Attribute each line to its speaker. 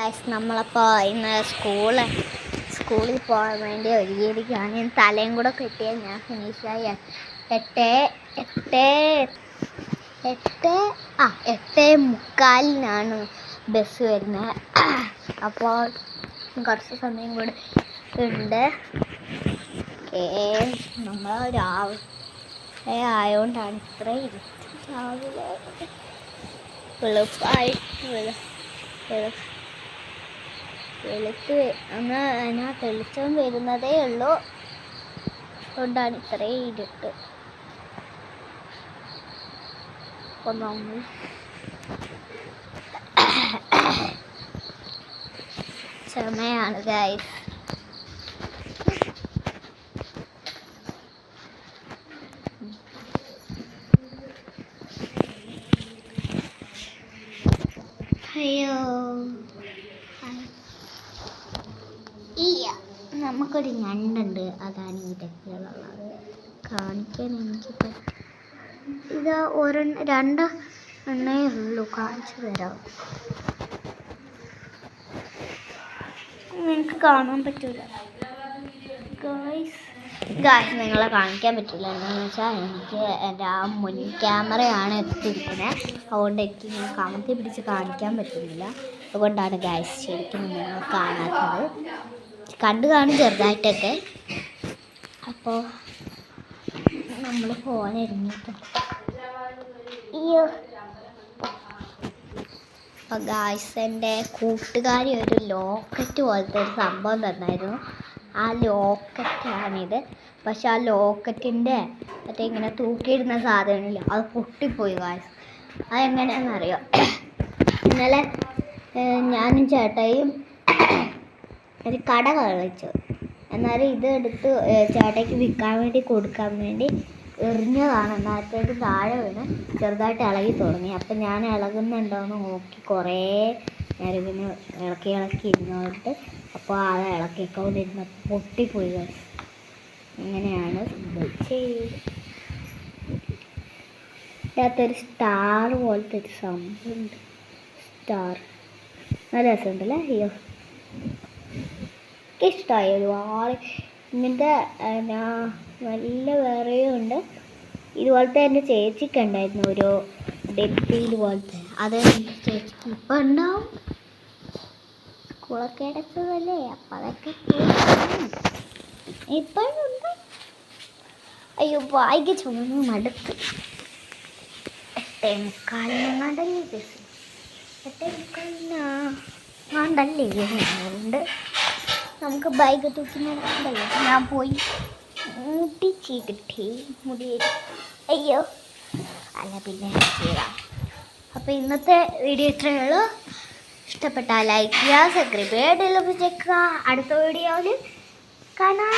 Speaker 1: Guys നമ്മളപ്പോൾ ഇന്ന് സ്കൂളിൽ പോകാൻ വേണ്ടി ഒരുങ്ങിയിരിക്കുകയാണ്. ഞാൻ തലയും കൂടെ കെട്ടിയാൽ ഞാൻ ഫിനിഷായി. 8:45 ബസ് വരുന്നത്. അപ്പോൾ കുറച്ച് സമയം കൂടെ ഉണ്ട്. നമ്മൾ രാവിലെ ആയതുകൊണ്ടാണ് ഇത്രയും രാവിലെ വെളുത്ത് എന്നാൽ തെളിച്ചം വരുന്നതേ ഉള്ളൂ. അതുകൊണ്ടാണ് ഇത്രയും ഇരുട്ട്. അപ്പോൾ നമ്മൾ സമയമാണ് ഗൈസ്. അയ്യോ, നമുക്കൊരു ഞണ്ടുണ്ട്. അതാണ് ഇതൊക്കെയുള്ളത്. കാണിക്കാൻ എനിക്ക് ഇത് രണ്ട് എണ്ണേ ഉള്ളൂ. കാണിച്ചു തരാം. നിങ്ങൾക്ക് കാണാൻ പറ്റൂല ഗായ്സ്. നിങ്ങളെ കാണിക്കാൻ പറ്റില്ല. എന്താണെന്ന് വെച്ചാൽ എനിക്ക് എൻ്റെ ആ മുൻ ക്യാമറയാണ് എത്തിയിരിക്കുന്നത്. അതുകൊണ്ട് എനിക്ക് ഞാൻ കമത്തി പിടിച്ച് കാണിക്കാൻ പറ്റുന്നില്ല. അതുകൊണ്ടാണ് ഗായ്സ് ശരിക്കും നിങ്ങൾ കാണാത്തത്. കാണും ചെറുതായിട്ടൊക്കെ. അപ്പോൾ നമ്മൾ ഫോണിരുന്നിട്ട് അപ്പോൾ ഗായ്സ് എൻ്റെ കൂട്ടുകാരി ഒരു ലോക്കറ്റ് പോലത്തെ ഒരു സംഭവം തന്നായിരുന്നു. ആ ലോക്കറ്റാണിത്. പക്ഷെ ആ ലോക്കറ്റിൻ്റെ മറ്റേ ഇങ്ങനെ തൂക്കിയിടുന്ന സാധനമില്ല, അത് പൊട്ടിപ്പോയി ഗായ്സ്. അതെങ്ങനെയാണെന്നറിയോ? ഇന്നലെ ഞാനും ചേട്ടായും ഒരു കട കളിച്ചു. എന്നാലും ഇത് എടുത്ത് ചേട്ടയ്ക്ക് വിൽക്കാൻ വേണ്ടി കൊടുക്കാൻ വേണ്ടി എറിഞ്ഞതാണ്. എന്നാലത്തേക്ക് താഴെ വീണ് ചെറുതായിട്ട് ഇളകി തുടങ്ങി. അപ്പം ഞാൻ ഇളകുന്നുണ്ടോയെന്ന് നോക്കി കുറേ നേരം ഇങ്ങനെ ഇളക്കി ഇരുന്നോട്ട്. അപ്പോൾ അത് ഇളക്കിക്കൊണ്ടിരുന്നപ്പോൾ പൊട്ടിപ്പോയി. ഇങ്ങനെയാണ് സംഭവിച്ചത്. ഇതിനകത്തൊരു സ്റ്റാർ പോലത്തെ ഒരു സംഭവമുണ്ട്. സ്റ്റാർ നല്ല രസമുണ്ടല്ലേ? അയ്യോ, ഇഷ്ടമായി ഒരുപാട്. ഇങ്ങനത്തെ നല്ല വേറെയും ഉണ്ട്. ഇതുപോലത്തെ എൻ്റെ ചേച്ചിക്ക് ഉണ്ടായിരുന്നു ഒരു ഡെപ്പിയിൽ പോലത്തെ. അത് എൻ്റെ ചേച്ചിക്ക് ഇപ്പം ഉണ്ടാവും. സ്കൂളൊക്കെ അടച്ചതല്ലേ, അപ്പം അതൊക്കെ ഇപ്പോഴുണ്ട്. അയ്യോ, വായിക്ക് ചുമന്ന് മടുത്ത്. 8:45 ബസ്. 8:45 ഉണ്ട്. നമുക്ക് ബൈക്ക് തൂക്കി നടക്കണ്ടല്ലോ. ഞാൻ പോയി മുടി ചീകിട്ടി. അയ്യോ, അല്ല പിന്നെ ചെയ്യാം. അപ്പോൾ ഇന്നത്തെ വീഡിയോ ഇത്രയേ ഉള്ളൂ. ഇഷ്ടപ്പെട്ടാൽ ലൈക്ക് ചെയ്യുക, സബ്സ്ക്രൈബ് ചെയ്യുക, അടുത്ത വീഡിയോയിൽ കാണാം.